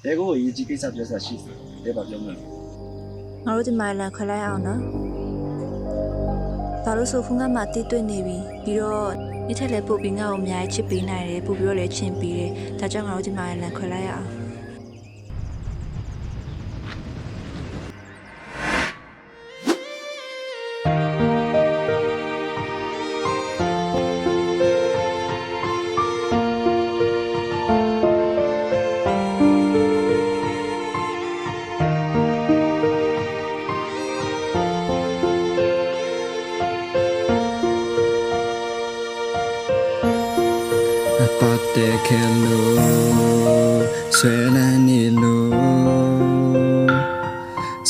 대고 이지 기사 비어서 시스 대박 영문 ငါတို့ဒီမှာလန်ခွဲလိုက်အောင်နော်ဘာလို့ဆိုခုငါမှတီးတွေ့နေပြီပြီးတော့နေ့ထက်လည်းပို့ပြီးငါ့ကိုအများကြီးချစ်ပေးနိုင်တယ်ပို့ပြီးတော့လည်းချင်ပေးတယ်ဒါကြောင့်ငါတို့ဒီမှာလန်ခွဲလိုက်အောင်ပတ်တဲ့ခဲလို့ဆွဲလန်းနေလို့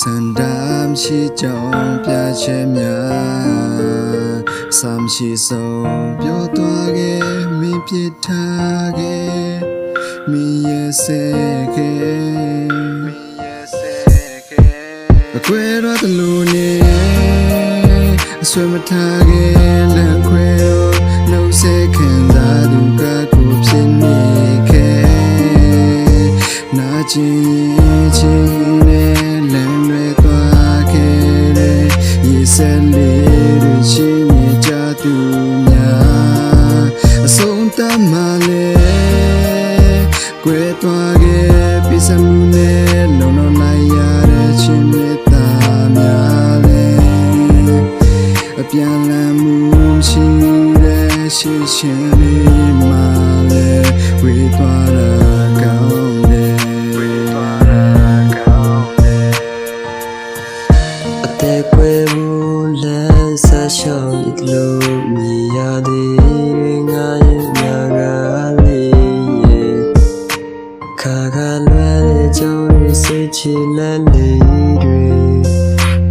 စန္ဒမ်းရှိကြောင်ပြချက်များစမ်းရှိဆုံးပြောသွားခဲ့မင်းပြစ်ထားခဲ့မင်းရဲ့စဲခဲ့အကွယ်တော့တလူနေအဆွေမထားခဲ့လမ်းခွဲတော့နှုတ်ဆက်ခံစားသူကကိုဖြစ်နေခဲ့နာကျင်ချင်းနဲ့လမ်းလွဲသွားခဲ့တဲ့ရေစက်လေးတွေရှိနေကြသူများအဆုံးတမ်းမှလည်းကွယ်သွားခဲ့ပြီးစမှုနဲ့လုံလောက်လိုက်ရတဲ့ချင်းမြတ်သားများလည်းအပြန်လမ်းမှုရှိရှိချင်းလေးမှလည်းဝေးသွားတာကောင်းတယ်အသက်ကွယ်မှုလက်ဆက်ရှောင်ရလို့မြည်ရသည်ငါရဲ့ညာကလေးခါခါလွယ်တဲ့ကြောင့်စိတ်ချလန်းလေးတွေ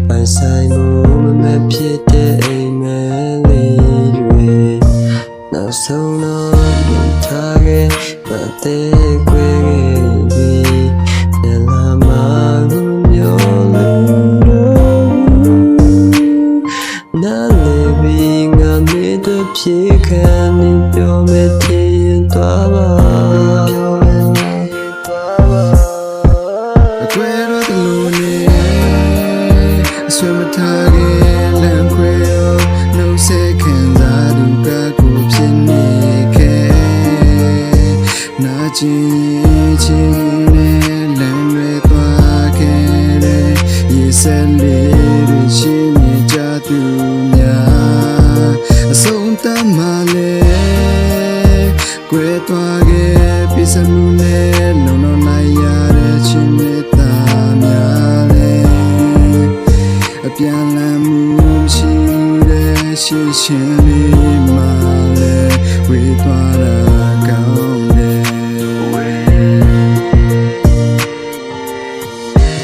ပိုင်ဆိုင်မှုမဖြစ်တဲ့အိမ်မက်လေးတွေနောက်ဆုံးတော့မြင်ထားခဲ့မသေးခွေခဲ့ပြီးညလာမှကိုမျောလို့နားလေပြီးငါမေ့တဲ့ဖြစ်ခံနေပြောမဲ့တင်သွားပါအကွယ်တော့တလူနေအဆွေမထားခဲ့လမ်းခွဲတော့နှုတ်ဆက်ခံစားသူကကိုဖြစ်နေခဲ့နာကျင်ချင်းနဲ့လမ်းလွဲသွားခဲ့တဲ့ရေစက်လေးတွေရှိနေကြသူများအဆုံးတမ်းမှလည်းကွယ်သွားခဲ့ပြီးစမှုနဲ့လုံလောက်လိုက်ရတဲ့ချင်းမြတ်သားများလည်းအပြန်လမ်းမှုရှိတဲ့ရှိချင်းလေးမှလည်းဝေးသွားတာကောင်းတယ်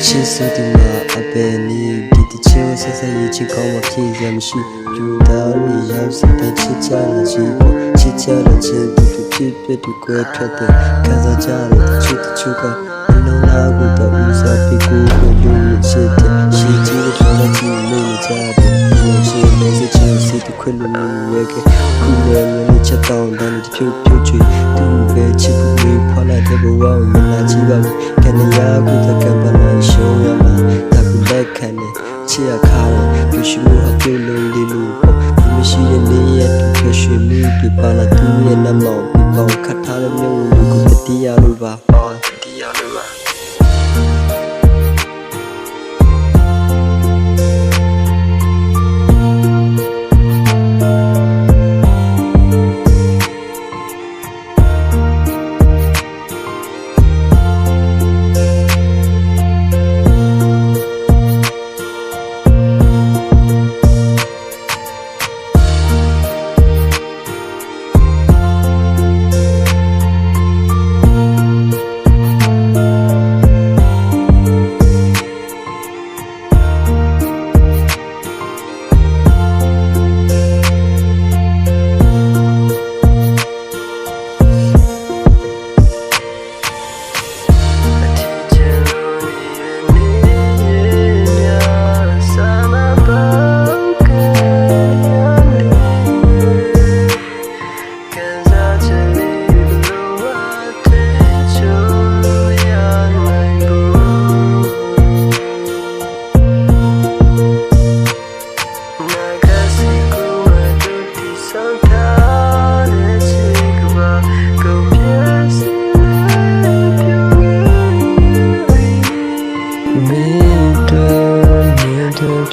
ချစ်စတူမှာအပယ်နီဒီတချို့ဆက်ဆက်ရချစ်ကောင်းမဖြစ်ရမရှိယူသားရရောက်စတဲ့ချစ်ချလာချစ်ကိုချစ်ချတဲ့ချစ်သူဖြစ်ဖြစ်သူကိုထွက်တဲ့ခံစားကြတဲ့ချစ်တချို့ကလုံးလာကိုတော့ဦးစားပြီးကိုလူချစ်တဲ့ရှိချစ်တဲ့ဘာသာကြီးလို့ကြားတယ်ဒီရှိတဲ့ချစ်စစ်တခွလို့ဝဲကခုလည်းမချစ်တော့တဲ့ဖြူဖြူချီသူပဲချစ်ပြီးဖော်လာတဲ့ဘဝကိုမနာချပါဘူးကနေရကိုတကပနာရှုံးရမှာတကူလက်ခံနဲ့ချစ်ရခါရရှိမှုအပြုလုံးလေးလို့မရှိတဲ့နေရတဲ့ရွှေမှုဒီပါလာသူရဲ့နမောင်ဒီပေါခတ်ထားတဲ့မျိုးကိုတတိယလိုပါတတိယလိုပါ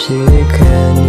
ဖြစ်ခံနေ